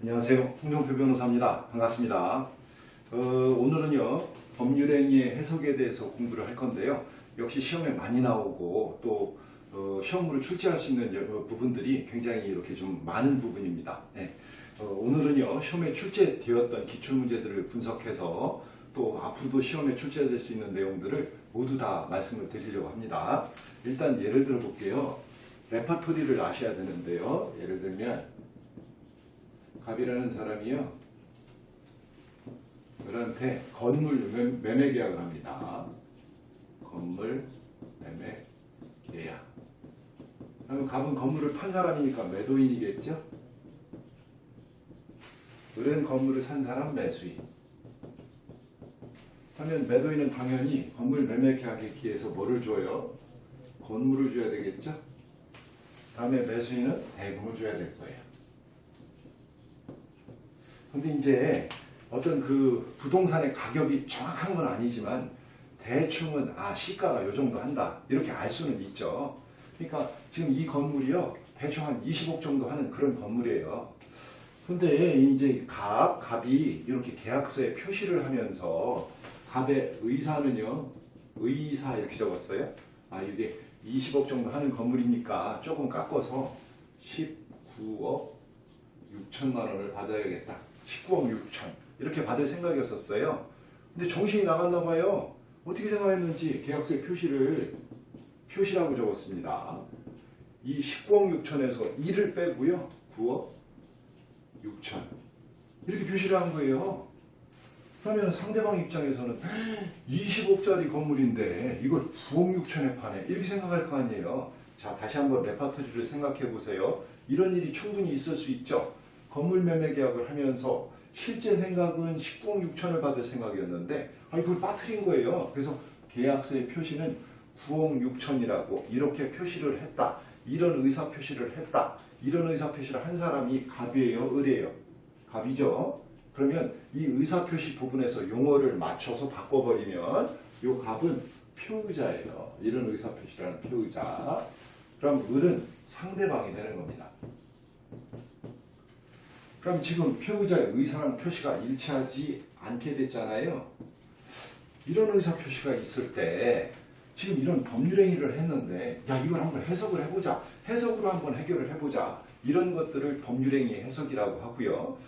안녕하세요. 홍정표 변호사입니다. 반갑습니다. 오늘은요, 법률행위의 해석에 대해서 공부를 할 건데요. 역시 시험에 많이 나오고 또 시험으로 출제할 수 있는 부분들이 굉장히 이렇게 좀 많은 부분입니다. 네. 오늘은요, 시험에 출제되었던 기출문제들을 분석해서 또 앞으로도 시험에 출제될 수 있는 내용들을 모두 다 말씀을 드리려고 합니다. 일단 예를 들어 볼게요. 레파토리를 아셔야 되는데요. 예를 들면 갑이라는 사람이요, 그한테 건물 매매 계약을 합니다. 건물 매매 계약. 그러면 갑은 건물을 판 사람이니까 매도인이겠죠? 을은 건물을 산 사람 매수인. 하면 매도인은 당연히 건물 매매 계약에 기해서 뭐를 줘요? 건물을 줘야 되겠죠? 다음에 매수인은 대금을 줘야 될 거예요. 근데 이제 어떤 그 부동산의 가격이 정확한 건 아니지만 대충은 시가가 요 정도 한다 이렇게 알 수는 있죠. 그러니까 지금 이 건물이요 대충 한 20억 정도 하는 그런 건물이에요. 근데 이제 갑이 이렇게 계약서에 표시를 하면서 갑의 의사는요, 의사 이렇게 적었어요. 이게 20억 정도 하는 건물이니까 조금 깎아서 19억 6천만 원을 받아야겠다. 19억 6천 이렇게 받을 생각이었었어요. 근데 정신이 나갔나 봐요. 어떻게 생각했는지 계약서에 표시라고 적었습니다. 이 19억 6천에서 2를 빼고요. 9억 6천 이렇게 표시를 한 거예요. 그러면 상대방 입장에서는 20억짜리 건물인데 이걸 9억 6천에 파네 이렇게 생각할 거 아니에요. 자, 다시 한번 레파토리를 생각해 보세요. 이런 일이 충분히 있을 수 있죠. 건물 매매 계약을 하면서 실제 생각은 19억 6천을 받을 생각이었는데 이걸 빠뜨린 거예요. 그래서 계약서의 표시는 9억 6천이라고 이렇게 표시를 했다. 이런 의사 표시를 했다. 이런 의사 표시를 한 사람이 갑이에요, 을이에요? 갑이죠. 그러면 이 의사 표시 부분에서 용어를 맞춰서 바꿔버리면 이 갑은 표의자예요. 이런 의사 표시라는 표의자. 그럼 을은 상대방이 되는 겁니다. 그럼 지금 표의자의 의사랑 표시가 일치하지 않게 됐잖아요. 이런 의사 표시가 있을 때 지금 이런 법률행위를 했는데 이걸 한번 해석을 해보자. 해석으로 한번 해결을 해보자. 이런 것들을 법률행위 해석이라고 하고요.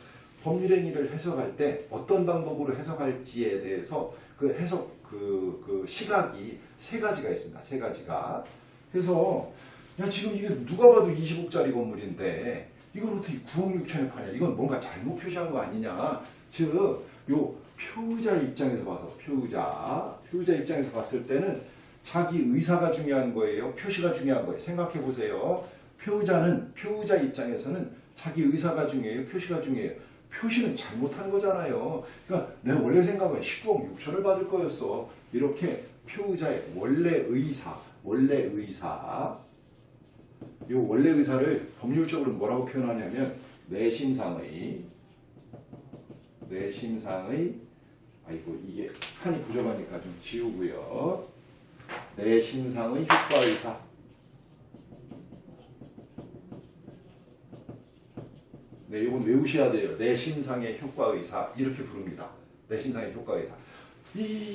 법률행위를 해석할 때 어떤 방법으로 해석할지에 대해서 그 해석 그 시각이 세 가지가 있습니다. 세 가지가. 그래서 지금 이게 누가 봐도 20억짜리 건물인데 이걸 어떻게 9억 6천에 파냐? 이건 뭔가 잘못 표시한 거 아니냐? 즉, 요 표의자 입장에서 봐서 표의자 입장에서 봤을 때는 자기 의사가 중요한 거예요. 표시가 중요한 거예요. 생각해 보세요. 표의자 입장에서는 자기 의사가 중요해요. 표시가 중요해요. 표시는 잘못한 거잖아요. 그러니까 내가 원래 생각은 19억 6천을 받을 거였어. 이렇게 표의자의 원래 의사 이 원래 의사를 법률적으로 뭐라고 표현하냐면 내심상의 이게 칸이 부족하니까 좀 지우고요. 내심상의 효과의사. 네, 이건 외우셔야 돼요. 내심상의 효과의사 이렇게 부릅니다. 내심상의 효과의사.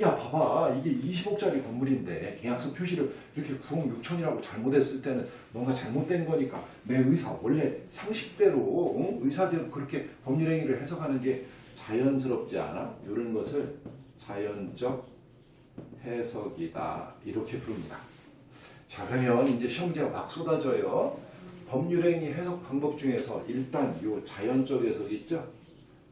봐봐. 이게 20억짜리 건물인데 계약서 표시를 이렇게 9억 6천이라고 잘못했을 때는 뭔가 잘못된 거니까 내 의사, 원래 상식대로 의사대로 그렇게 법률행위를 해석하는 게 자연스럽지 않아? 이런 것을 자연적 해석이다. 이렇게 부릅니다. 자, 그러면 이제 시험지가 막 쏟아져요. 법률행위 해석 방법 중에서 일단 요 자연적 해석 있죠?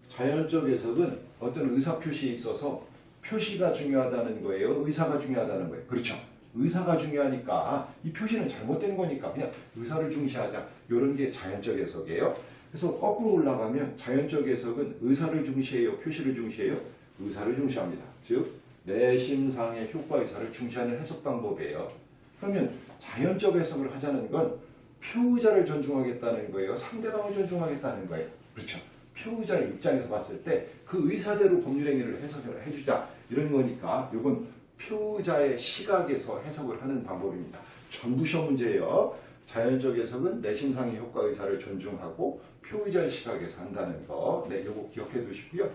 자연적 해석은 어떤 의사 표시에 있어서 표시가 중요하다는 거예요? 의사가 중요하다는 거예요? 그렇죠. 의사가 중요하니까 이 표시는 잘못된 거니까 그냥 의사를 중시하자. 이런 게 자연적 해석이에요. 그래서 거꾸로 올라가면 자연적 해석은 의사를 중시해요? 표시를 중시해요? 의사를 중시합니다. 즉 내심상의 효과의사를 중시하는 해석 방법이에요. 그러면 자연적 해석을 하자는 건 표의자를 존중하겠다는 거예요? 상대방을 존중하겠다는 거예요? 그렇죠. 표의자의 입장에서 봤을 때 그 의사대로 법률행위를 해석을 해주자 이런 거니까 이건 표의자의 시각에서 해석을 하는 방법입니다. 전부 시험 문제예요. 자연적 해석은 내심상의 효과 의사를 존중하고 표의자의 시각에서 한다는 거. 네, 요거 기억해 두시고요.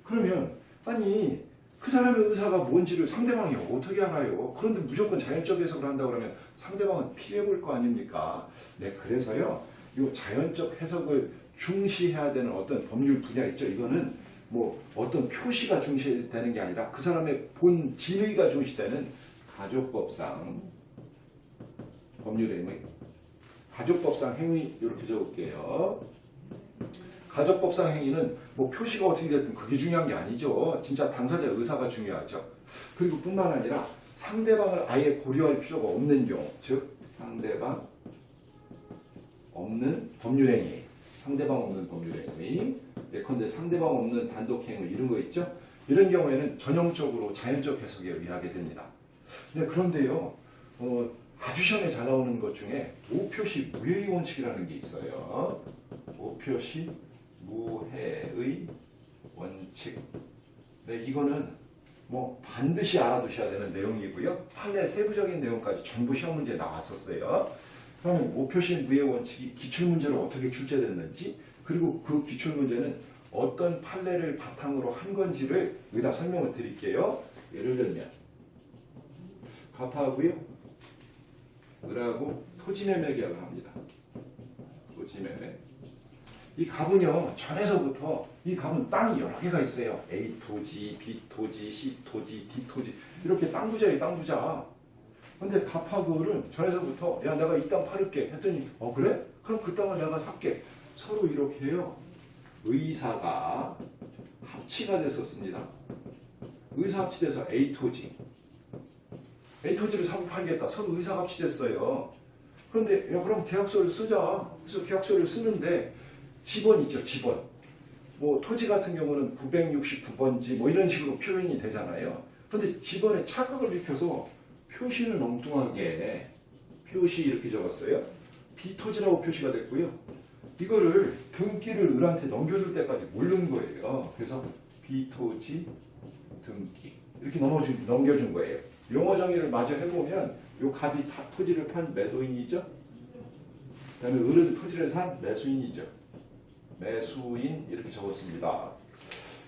그러면 아니 그 사람의 의사가 뭔지를 상대방이 어떻게 알아요? 그런데 무조건 자연적 해석을 한다고 그러면 상대방은 피해 볼 거 아닙니까? 네, 그래서요. 요 자연적 해석을 중시해야 되는 어떤 법률 분야 있죠. 이거는 뭐 어떤 표시가 중시되는 게 아니라 그 사람의 본 진의가 중시되는 가족법상 법률 행위, 가족법상 행위 이렇게 적을게요. 가족법상 행위는 뭐 표시가 어떻게 됐든 그게 중요한 게 아니죠. 진짜 당사자 의사가 중요하죠. 그리고 뿐만 아니라 상대방을 아예 고려할 필요가 없는 경우, 즉 상대방 없는 법률행위, 상대방 없는 법률행위, 예컨대 상대방 없는 단독행위 이런 거 있죠. 이런 경우에는 전형적으로 자연적 해석에 의하게 됩니다. 네, 그런데요, 아주 시험에 잘 나오는 것 중에 오표시 무해의 원칙이라는 게 있어요. 오표시 무해의 원칙. 네, 이거는 뭐 반드시 알아두셔야 되는 내용이고요. 판례 세부적인 내용까지 전부 시험 문제에 나왔었어요. 그러면 오표시 무해의 원칙이 기출문제로 어떻게 출제됐는지, 그리고 그 기출문제는 어떤 판례를 바탕으로 한 건지를 여기다 설명을 드릴게요. 예를 들면 갑하고요, 을하고 토지매매 계약을 합니다. 토지매매. 이 갑은요, 전에서부터 이 갑은 땅이 여러 개가 있어요. A 토지, B 토지, C 토지, D 토지 이렇게 땅 부자예요, 땅 부자. 근데 갑하고 을은 전에서부터 야 내가 이 땅 팔을게 했더니 그래? 그럼 그 땅을 내가 살게. 서로 이렇게 해요. 의사가 합치가 됐었습니다. 의사 합치돼서 A 토지. A 토지를 사고 팔겠다. 서로 의사가 합치됐어요. 그런데 야 그럼 계약서를 쓰자. 그래서 계약서를 쓰는데 지번 있죠, 지번. 뭐 토지 같은 경우는 969번지 뭐 이런 식으로 표현이 되잖아요. 그런데 지번에 착각을 일으켜서 표시를 엉뚱하게 표시 이렇게 적었어요. B토지라고 표시가 됐고요. 이거를 등기를 을한테 넘겨줄 때까지 모르는 거예요. 그래서 B토지 등기 이렇게 넘겨준 거예요. 용어 정의를 마저 해보면 요 갑이 토지를 판 매도인이죠. 그 다음에 을은 토지를 산 매수인이죠. 매수인 이렇게 적었습니다.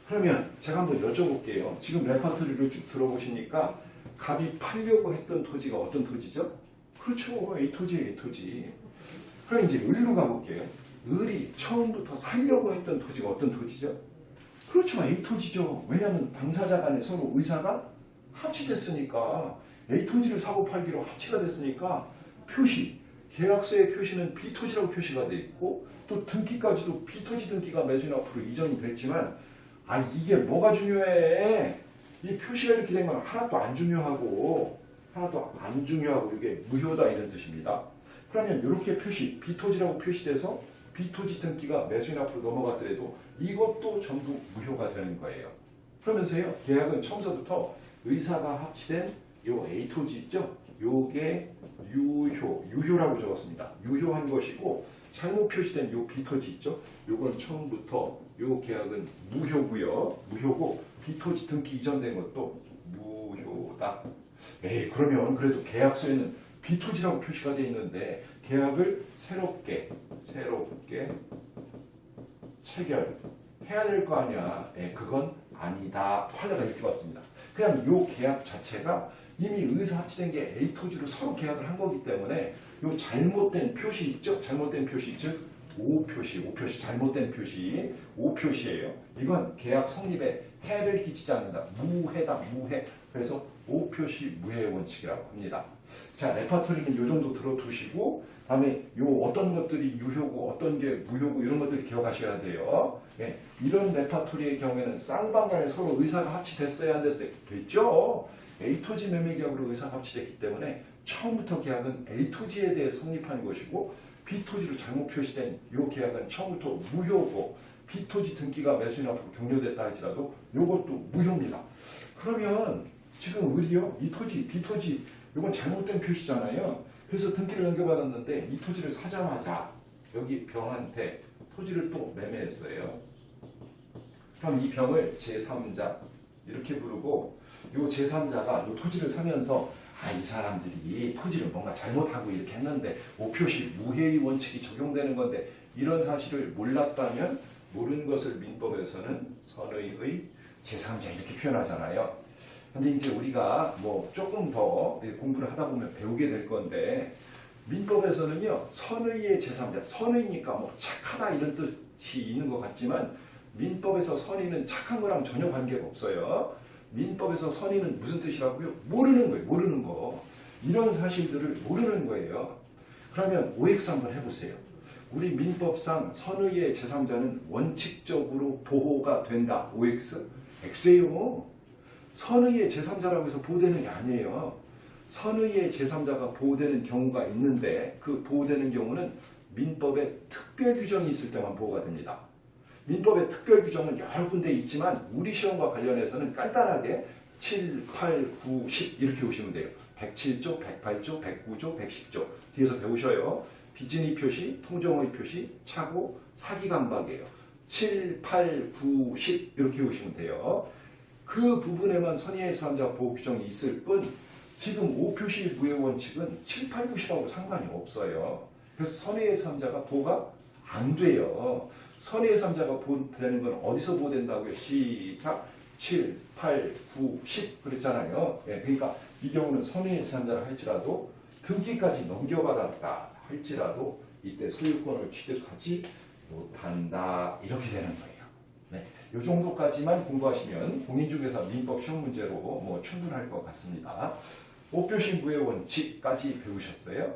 그러면 제가 한번 여쭤볼게요. 지금 레파토리를 쭉 들어보시니까 갑이 팔려고 했던 토지가 어떤 토지죠? 그렇죠. A토지예요, A토지. 그럼 이제 을로 가볼게요. 을이 처음부터 살려고 했던 토지가 어떤 토지죠? 그렇죠. A토지죠. 왜냐하면 당사자 간에 서로 의사가 합치됐으니까 A토지를 사고 팔기로 합치가 됐으니까 표시, 계약서의 표시는 B토지라고 표시가 돼 있고 또 등기까지도 B토지 등기가 매수인 앞으로 이전이 됐지만 이게 뭐가 중요해? 이 표시가 이렇게 되면 하나도 안 중요하고 이게 무효다 이런 뜻입니다. 그러면 이렇게 표시, B토지라고 표시돼서 B토지 등기가 매수인 앞으로 넘어갔더라도 이것도 전부 무효가 되는 거예요. 그러면서요, 계약은 처음서부터 의사가 합치된 요 A토지 있죠? 요게 유효라고 적었습니다. 유효한 것이고 잘못 표시된 요 B토지 있죠? 요건 처음부터 요 계약은 무효고요. 무효고 B토지 등기 이전된 것도 무효다. 그러면 그래도 계약서에는 B토지라고 표시가 되어 있는데 계약을 새롭게 체결해야 될 거 아니야. 그건 아니다. 판례가 이렇게 왔습니다. 그냥 요 계약 자체가 이미 의사 합치된 게 A토지로 서로 계약을 한 거기 때문에 요 잘못된 표시 있죠? 잘못된 표시 즉 오표시 잘못된 표시 오표시예요. 이건 계약 성립에 해를 끼치지 않는다. 무해다. 무해. 그래서 오표시 무해의 원칙이라고 합니다. 자, 레파토리는 요 정도 들어두시고 다음에 요 어떤 것들이 유효고 어떤 게 무효고 이런 것들을 기억하셔야 돼요. 이런 레파토리의 경우에는 쌍방간에 서로 의사가 합치됐어야 안 됐어요? 됐죠. A토지 매매 계약으로 의사가 합치됐기 때문에 처음부터 계약은 A토지에 대해 성립하는 것이고 B토지로 잘못 표시된 이 계약은 처음부터 무효고 B토지 등기가 매수인 앞으로 종료됐다 할지라도 이것도 무효입니다. 그러면 지금 을이요, 이 토지, B토지 이건 잘못된 표시잖아요. 그래서 등기를 넘겨받았는데 이 토지를 사자마자 여기 병한테 토지를 또 매매했어요. 그럼 이 병을 제3자 이렇게 부르고 이 제3자가 이 토지를 사면서 이 사람들이 토지를 뭔가 잘못하고 이렇게 했는데 오표시 무해의 원칙이 적용되는 건데 이런 사실을 몰랐다면 모르는 것을 민법에서는 선의의 제3자 이렇게 표현하잖아요. 근데 이제 우리가 뭐 조금 더 공부를 하다 보면 배우게 될 건데 민법에서는요 선의의 제3자, 선의니까 뭐 착하다 이런 뜻이 있는 것 같지만 민법에서 선의는 착한 거랑 전혀 관계가 없어요. 민법에서 선의는 무슨 뜻이라고요? 모르는 거예요. 모르는 거. 이런 사실들을 모르는 거예요. 그러면 OX 한번 해보세요. 우리 민법상 선의의 제3자는 원칙적으로 보호가 된다. OX? X예요. 선의의 제3자라고 해서 보호되는 게 아니에요. 선의의 제3자가 보호되는 경우가 있는데 그 보호되는 경우는 민법에 특별 규정이 있을 때만 보호가 됩니다. 민법의 특별 규정은 여러 군데 있지만 우리 시험과 관련해서는 간단하게 7, 8, 9, 10 이렇게 보시면 돼요. 107조, 108조, 109조, 110조 뒤에서 배우셔요. 비진의 표시, 통정의 표시, 착오, 사기감박이에요. 7, 8, 9, 10 이렇게 보시면 돼요. 그 부분에만 선의의 제3자 보호 규정이 있을 뿐 지금 5표시 무효 원칙은 7, 8, 9, 10하고 상관이 없어요. 그래서 선의의 제3자가 보호가 안 돼요. 선의의 제3자가 보호되는 건 어디서 보호된다고요? 시작! 7, 8, 9, 10 그랬잖아요. 그러니까 이 경우는 선의의 제3자를 할지라도 등기까지 넘겨받았다 할지라도 이때 소유권을 취득하지 못한다 이렇게 되는 거예요. 이 정도까지만 공부하시면 공인중개사 민법 시험 문제로 뭐 충분할 것 같습니다. 5표시 무효 원칙까지 배우셨어요?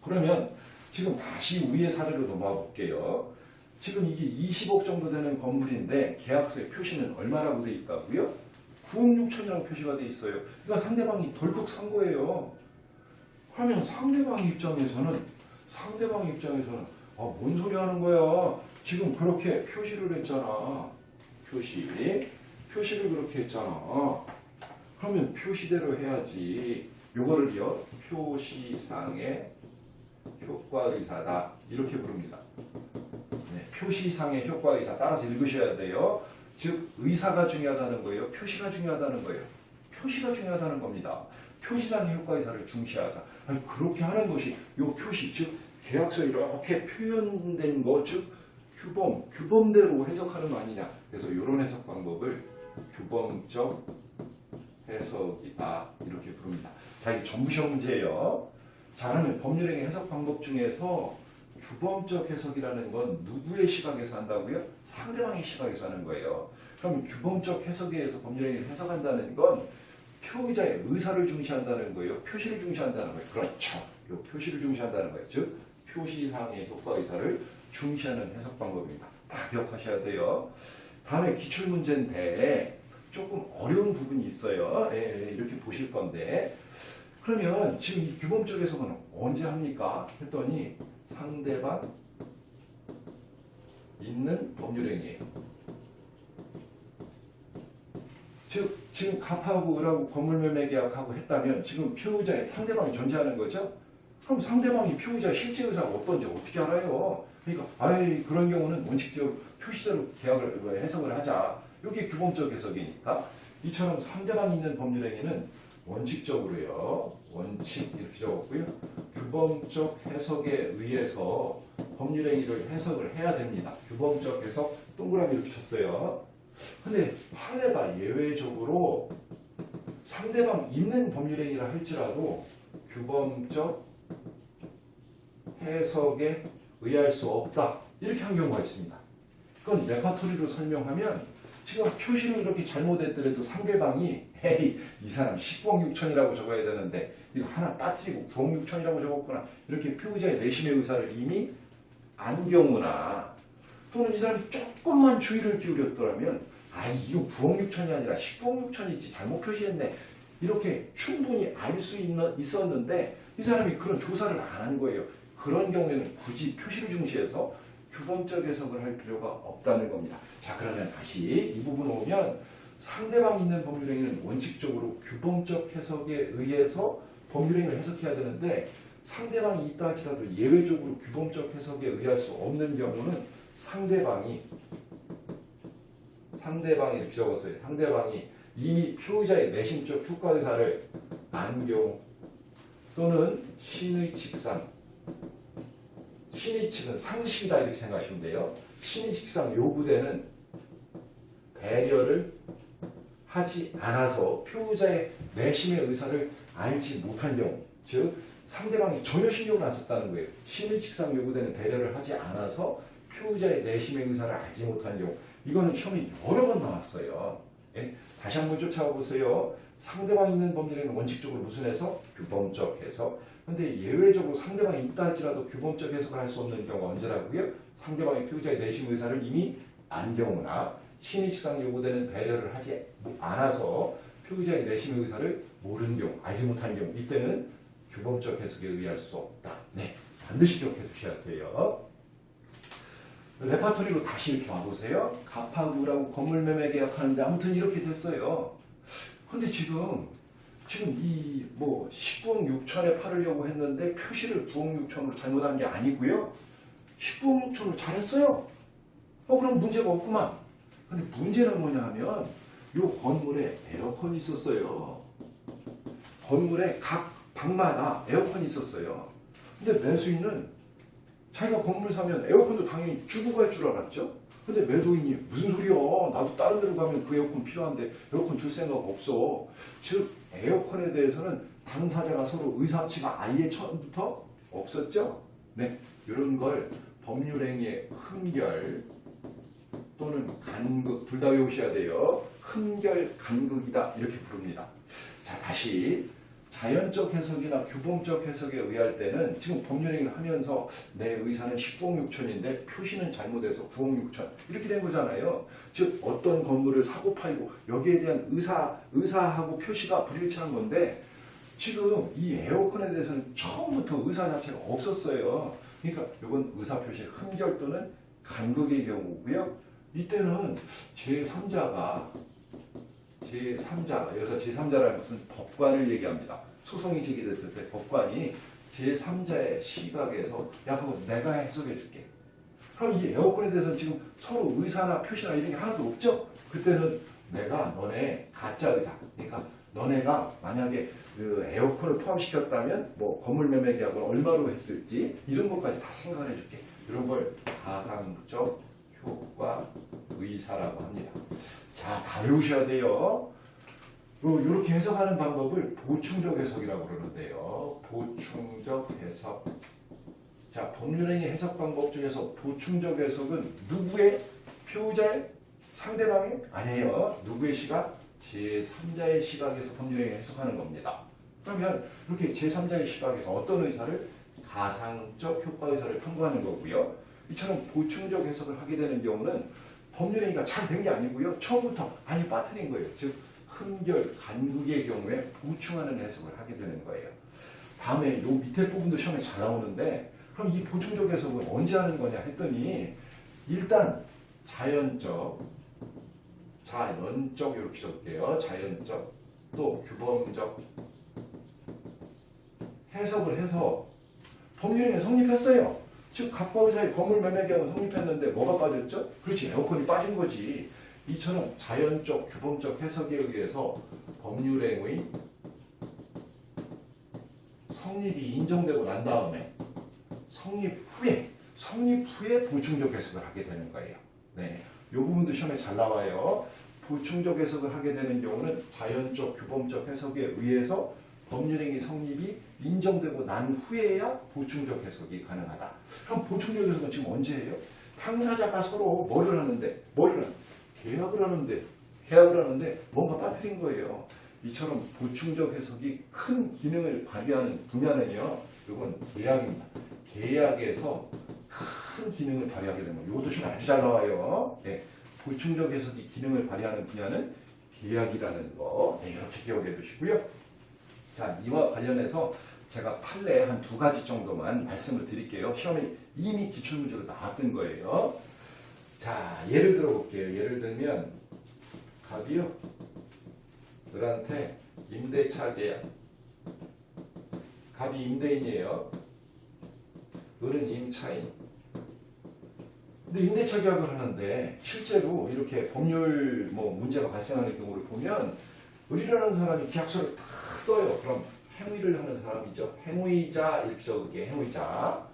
그러면 지금 다시 위의 사례로 넘어가 볼게요. 지금 이게 20억 정도 되는 건물인데 계약서에 표시는 얼마라고 돼 있다고요? 9억 6천이라고 표시가 돼 있어요. 그러니까 상대방이 덜컥 산 거예요. 그러면 상대방 입장에서는 뭔 소리 하는 거야? 지금 그렇게 표시를 했잖아. 표시를 그렇게 했잖아. 그러면 표시대로 해야지. 요거를요 표시상의 효과의사다 이렇게 부릅니다. 표시상의 효과의사 따라서 읽으셔야 돼요. 즉 의사가 중요하다는 거예요. 표시가 중요하다는 거예요. 표시가 중요하다는 겁니다. 표시상의 효과의사를 중시하자. 그렇게 하는 것이 요 표시 즉 계약서에 이렇게 표현된 거 즉 규범대로 해석하는 거 아니냐. 그래서 이런 해석 방법을 규범적 해석이다 이렇게 부릅니다. 자, 이게 전부시험 문제예요. 자, 그러면 법률행위 해석 방법 중에서 규범적 해석이라는 건 누구의 시각에서 한다고요? 상대방의 시각에서 하는 거예요. 그럼 규범적 해석에 의해서 법률행위를 해석한다는 건 표의자의 의사를 중시한다는 거예요. 표시를 중시한다는 거예요. 그렇죠. 요 표시를 중시한다는 거예요. 즉 표시상의 효과의사를 중시하는 해석 방법입니다. 다 기억하셔야 돼요. 다음에 기출문제인데 조금 어려운 부분이 있어요. 이렇게 보실 건데 그러면 지금 이 규범적 해석은 언제 합니까? 했더니 상대방 있는 법률행위예요. 즉 지금 갑하고 을하고 건물매매 계약하고 했다면 지금 표의자의 상대방이 존재하는 거죠. 그럼 상대방이 표의자의 실제 의사가 어떤지 어떻게 알아요? 그러니까 그런 경우는 원칙적으로 표시대로 계약을 해석을 하자. 이게 규범적 해석이니까 이처럼 상대방이 있는 법률행위는 원칙적으로요. 원칙 이렇게 적었고요. 규범적 해석에 의해서 법률행위를 해석을 해야 됩니다. 규범적 해석 동그라미 이렇게 쳤어요. 근데 판례가 예외적으로 상대방 있는 법률행위라 할지라도 규범적 해석에 의할 수 없다. 이렇게 한 경우가 있습니다. 그건 레파토리로 설명하면 지금 표시를 이렇게 잘못했더라도 상대방이 이 사람 10억 6천이라고 적어야 되는데 이거 하나 빠뜨리고 9억 6천이라고 적었구나. 이렇게 표의자의 내심의 의사를 이미 안 경우나 또는 이 사람이 조금만 주의를 기울였더라면 이거 9억 6천이 아니라 10억 6천이지 잘못 표시했네. 이렇게 충분히 알 수 있었는데 이 사람이 그런 조사를 안 한 거예요. 그런 경우에는 굳이 표시를 중시해서 규범적 해석을 할 필요가 없다는 겁니다. 자, 그러면 다시 이 부분 오면 상대방이 있는 법률행위는 원칙적으로 규범적 해석에 의해서 법률행위를 해석해야 되는데 상대방이 있다 할지라도 예외적으로 규범적 해석에 의할 수 없는 경우는 상대방이 이렇게 적었어요. 상대방이 이미 표의자의 내심적 효과의사를 안경 또는 신의 직상. 신의 측은 상식이다 이렇게 생각하시면 돼요. 신의 직상 요구되는 배려를 하지 않아서 피우자의 내심의 의사를 알지 못한 경우, 즉 상대방이 전혀 신경을 안 썼다는 거예요. 신의 직상 요구되는 배려를 하지 않아서 피우자의 내심의 의사를 알지 못한 경우, 이거는 시험에 여러 번 나왔어요. 예? 다시 한번 쫓아보세요. 상대방이 있는 범죄는 원칙적으로 무슨 해석? 규범적 해석. 근데 예외적으로 상대방이 있다 할지라도 규범적 해석을 할 수 없는 경우가 언제라고요? 상대방이 피우자의 내심 의사를 이미 안 경우나 신의 직상 요구되는 배려를 하지 않아서 피우자의 내심 의사를 모르는 경우, 알지 못하는 경우, 이때는 규범적 해석에 의할 수 없다. 네, 반드시 기억해 두셔야 돼요. 레파토리로 다시 이렇게 와보세요. 갑하구라고 건물 매매 계약하는데 아무튼 이렇게 됐어요. 근데 지금 이 19억 6천에 팔으려고 했는데 표시를 9억 6천으로 잘못한 게 아니고요. 19억 6천으로 잘했어요. 그럼 문제가 없구만. 근데 문제는 뭐냐 하면 이 건물에 에어컨이 있었어요. 건물에 각 방마다 에어컨이 있었어요. 근데 매수인은 자기가 건물 사면 에어컨도 당연히 주고 갈 줄 알았죠. 근데 매도인이 무슨 소리야, 나도 다른 데로 가면 그 에어컨 필요한데 에어컨 줄 생각 없어. 즉 에어컨에 대해서는 당사자가 서로 의사합치가 아예 처음부터 없었죠. 네, 이런 걸 법률행위의 흠결 또는 간극, 둘 다 외우셔야 돼요. 흠결, 간극이다 이렇게 부릅니다. 자, 다시 자연적 해석이나 규범적 해석에 의할 때는 지금 법률행위를 하면서 내 의사는 19억 6천인데 표시는 잘못해서 9억 6천 이렇게 된 거잖아요. 즉 어떤 건물을 사고 팔고 여기에 대한 의사하고 표시가 불일치한 건데 지금 이 에어컨에 대해서는 처음부터 의사 자체가 없었어요. 그러니까 이건 의사 표시의 흠결 또는 간극의 경우고요. 이때는 제3자가 여기서 제3자라는 것은 법관을 얘기합니다. 소송이 제기됐을 때 법관이 제3자의 시각에서 야 그거 내가 해석해 줄게. 그럼 이 에어컨에 대해서는 지금 서로 의사나 표시나 이런 게 하나도 없죠? 그때는 내가 너네 가짜 의사, 그러니까 너네가 만약에 그 에어컨을 포함시켰다면 건물 매매 계약을 얼마로 했을지 이런 것까지 다 생각을 해줄게. 이런 걸 가상적 효과 의사라고 합니다. 자, 다 외우셔야 돼요. 이렇게 해석하는 방법을 보충적 해석이라고 그러는데요. 보충적 해석. 자, 법률행위 해석 방법 중에서 보충적 해석은 누구의? 피우자의? 상대방의? 아니에요. 누구의 시각? 제3자의 시각에서 법률행위 해석하는 겁니다. 그러면 이렇게 제3자의 시각에서 어떤 의사를? 가상적 효과 의사를 탐구하는 거고요. 이처럼 보충적 해석을 하게 되는 경우는 법률행위가 잘 된 게 아니고요. 처음부터 아예 빠뜨린 거예요. 즉 흠결, 간극의 경우에 보충하는 해석을 하게 되는 거예요. 다음에 요 밑에 부분도 시험에 잘 나오는데 그럼 이 보충적 해석은 언제 하는 거냐 했더니 일단 자연적 이렇게 적을게요. 자연적 또 규범적 해석을 해서 법률행위 성립했어요. 즉 갑과의사의 건물 매매 계약은 성립했는데 뭐가 빠졌죠? 그렇지, 에어컨이 빠진 거지. 이처럼 자연적, 규범적 해석에 의해서 법률행위 성립이 인정되고 난 다음에 성립 후에 보충적 해석을 하게 되는 거예요. 네, 이 부분도 시험에 잘 나와요. 보충적 해석을 하게 되는 경우는 자연적, 규범적 해석에 의해서 법률행위 성립이 인정되고 난 후에야 보충적 해석이 가능하다. 그럼 보충적 해석은 지금 언제 해요? 당사자가 서로 계약을 하는데 뭔가 빠뜨린 거예요. 이처럼 보충적 해석이 큰 기능을 발휘하는 분야는요. 이건 계약입니다. 계약에서 큰 기능을 발휘하게 되면 이것도 시험 아주 잘 나와요. 네, 보충적 해석이 기능을 발휘하는 분야는 계약이라는 거. 네, 이렇게 기억해 두시고요. 자, 이와 관련해서 제가 판례 한 2가지 정도만 말씀을 드릴게요. 시험에 이미 기출문제로 나왔던 거예요. 자, 예를 들어 볼게요. 예를 들면 갑이요. 너한테 임대차 계약. 갑이 임대인이에요. 너는 임차인. 근데 임대차 계약을 하는데 실제로 이렇게 법률 문제가 발생하는 경우를 보면 을이라는 사람이 계약서를 딱 써요. 그럼 행위를 하는 사람이죠. 행위자 이렇게 적을게요. 행위자.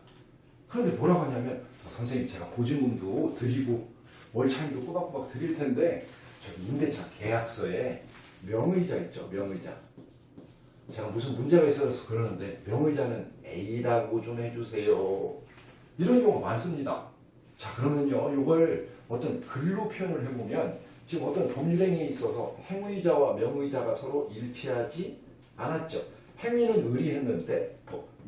그런데 뭐라고 하냐면 선생님 제가 보증금도 드리고 월차임도 꼬박꼬박 드릴 텐데 저기 임대차 계약서에 명의자 있죠. 명의자. 제가 무슨 문제가 있어서 그러는데 명의자는 A라고 좀 해주세요. 이런 경우가 많습니다. 자 그러면요. 이걸 어떤 글로 표현을 해보면 지금 어떤 법률행위에 있어서 행위자와 명의자가 서로 일치하지 않았죠. 행위는 을이 했는데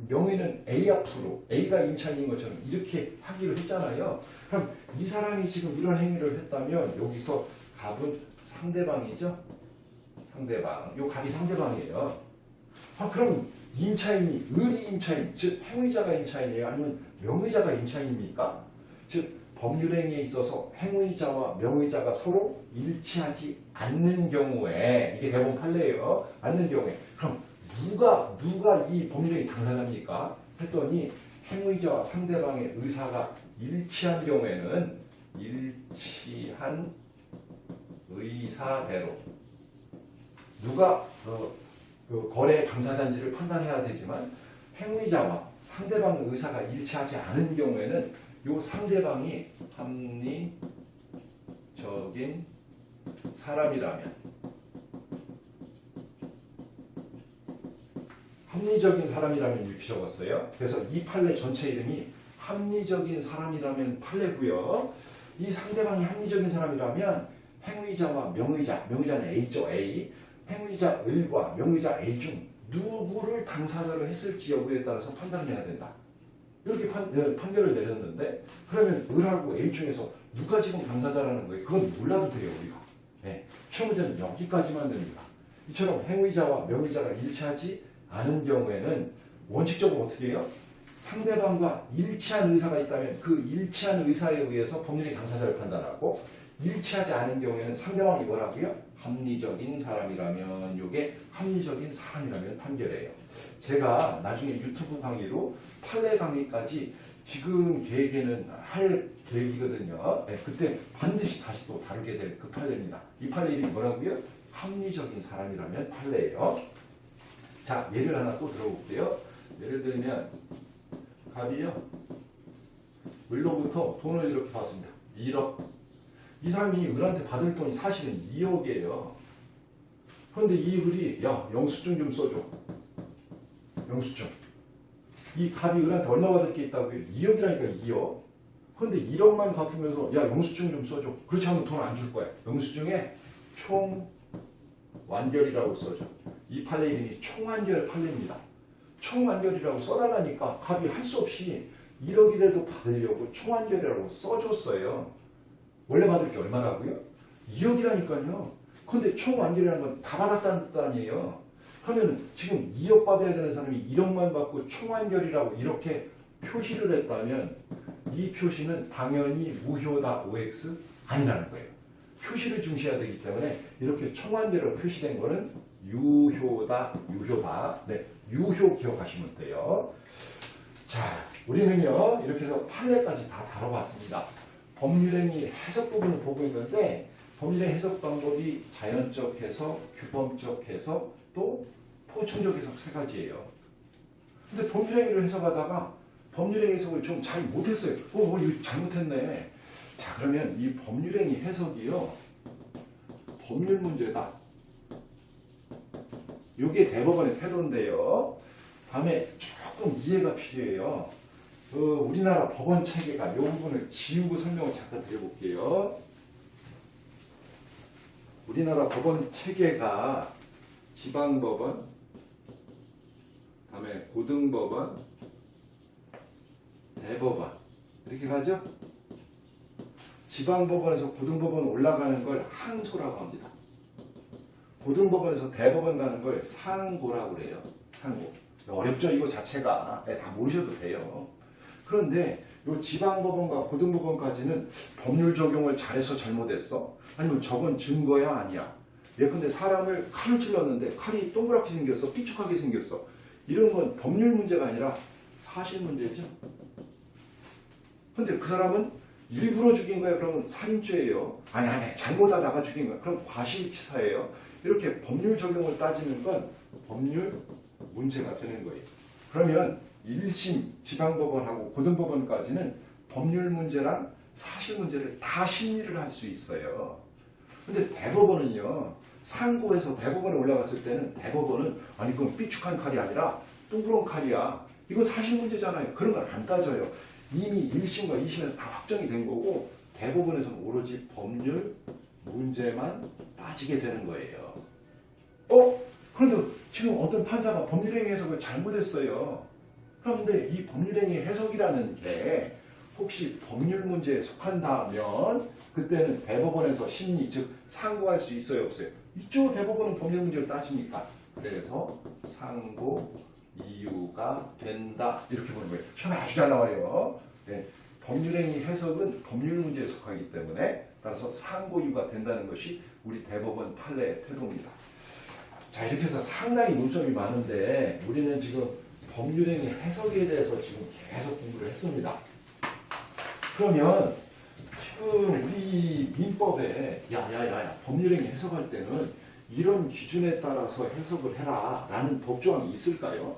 명의는 A 앞으로 A가 임차인인 것처럼 이렇게 하기로 했잖아요. 그럼 이 사람이 지금 이런 행위를 했다면 여기서 갑은 상대방이죠. 상대방. 요 갑이 상대방이에요. 그럼 임차인이 을이 임차인, 즉 행위자가 임차인이에요? 아니면 명의자가 임차인입니까? 즉 법률행위에 있어서 행위자와 명의자가 서로 일치하지 않는 경우에 이게 대법원 판례예요. 않는 경우에 그럼 누가 이 법률행위 당사자입니까? 했더니 행위자와 상대방의 의사가 일치한 경우에는 일치한 의사대로 누가 그 거래 당사자인지를 판단해야 되지만 행위자와 상대방의 의사가 일치하지 않은 경우에는 이 상대방이 합리적인 사람이라면 이렇게 적었어요. 그래서 이 판례 전체 이름이 합리적인 사람이라면 판례고요. 이 상대방이 합리적인 사람이라면 행위자와 명의자는 A죠. A. 행위자 을과 명의자 A 중 누구를 당사자로 했을지 여부에 따라서 판단을 해야 된다. 이렇게 판결을 내렸는데 그러면 을하고 A 중에서 누가 지금 당사자라는 거예요. 그건 몰라도 돼요. 우리가. 네. 시험 문제는 여기까지만 됩니다. 이처럼 행위자와 명의자가 일치하지 않은 경우에는 원칙적으로 어떻게 해요? 상대방과 일치한 의사가 있다면 그 일치한 의사에 의해서 법률의 당사자를 판단하고 일치하지 않은 경우에는 상대방이 뭐라고요? 합리적인 사람이라면 이게 합리적인 사람이라면 판결이에요. 제가 나중에 유튜브 강의로 판례 강의까지 지금 계획에는 할 계획이거든요. 네, 그때 반드시 다시 또 다루게 될 그 판례입니다. 이 판례 이름이 뭐라고요? 합리적인 사람이라면 판례예요. 자, 예를 하나 또 들어볼게요. 예를 들면 갑이요. 을로부터 돈을 이렇게 받습니다. 1억. 이 사람이 을한테 받을 돈이 사실은 2억이에요. 그런데 이 을이 야 영수증 좀 써줘. 영수증. 이 갑이 을한테 얼마 받을 게 있다고요? 2억이라니까 2억. 그런데 1억만 갚으면서 야 영수증 좀 써줘. 그렇지 않으면 돈 안 줄 거야. 영수증에 총완결이라고 써줘. 이 판례 이름이 총완결 판례입니다. 총완결이라고 써달라니까 갑이 할 수 없이 1억이라도 받으려고 총완결이라고 써줬어요. 원래 받을 게 얼마라고요? 2억이라니까요. 근데 총완결이라는 건 다 받았다는 뜻 아니에요. 그러면 지금 2억 받아야 되는 사람이 1억만 받고 총완결이라고 이렇게 표시를 했다면 이 표시는 당연히 무효다 OX 아니라는 거예요. 표시를 중시해야 되기 때문에 이렇게 총완결로 표시된 거는 유효다. 네, 유효 기억하시면 돼요. 자, 우리는요 이렇게 해서 판례까지 다 다뤄봤습니다. 법률행위 해석 부분을 보고 있는데 법률의 해석 방법이 자연적 해석, 규범적 해석, 또 포충적 해석 세 가지예요. 근데 법률행위를 해석하다가 법률행위 해석을 좀 잘 못했어요. 이거 잘못했네. 자, 그러면 이 법률행위 해석이요. 법률 문제다. 이게 대법원의 태도인데요. 다음에 조금 이해가 필요해요. 우리나라 법원 체계가 이 부분을 지우고 설명을 잠깐 드려볼게요. 우리나라 법원 체계가 지방법원, 다음에 고등법원, 대법원 이렇게 가죠. 지방법원에서 고등법원 올라가는 걸 항소라고 합니다. 고등법원에서 대법원 가는 걸 상고라고 그래요. 상고. 어렵죠 이거 자체가. 다 모르셔도 돼요. 그런데 이 지방법원과 고등법원까지는 법률 적용을 잘해서 잘못했어? 아니면 저건 증거야 아니야? 예컨대 사람을 칼을 찔렀는데 칼이 동그랗게 생겼어? 삐죽하게 생겼어? 이런 건 법률 문제가 아니라 사실 문제죠. 근데 그 사람은 일부러 죽인 거야. 그러면 살인죄예요. 아니 잘못하다가 죽인 거야. 그럼 과실치사예요. 이렇게 법률 적용을 따지는 건 법률 문제가 되는 거예요. 그러면 1심 지방법원하고 고등법원까지는 법률 문제랑 사실 문제를 다 심리를 할 수 있어요. 근데 대법원은요, 상고에서 대법원에 올라갔을 때는 대법원은 아니 그건 삐죽한 칼이 아니라 둥그런 칼이야. 이건 사실 문제잖아요. 그런 걸 안 따져요. 이미 1심과 2심에서 다 확정이 된 거고 대법원에서는 오로지 법률 문제만 따지게 되는 거예요. 그런데 지금 어떤 판사가 법률행위 해석을 잘못했어요. 그런데 이 법률행위 해석이라는 게 혹시 법률 문제에 속한다면 그때는 대법원에서 심리, 즉 상고할 수 있어요, 없어요? 있죠. 대법원은 법률 문제를 따지니까. 그래서 상고 이유가 된다 이렇게 보는 거예요. 시험에 아주 잘 나와요. 네. 법률행위 해석은 법률 문제에 속하기 때문에 따라서 상고 이유가 된다는 것이 우리 대법원 판례의 태도입니다. 자, 이렇게 해서 상당히 논점이 많은데 우리는 지금 법률행위 해석에 대해서 지금 계속 공부를 했습니다. 그러면 지금 우리 민법에 야야야야 법률행위 해석할 때는 이런 기준에 따라서 해석을 해라 라는 법조항이 있을까요?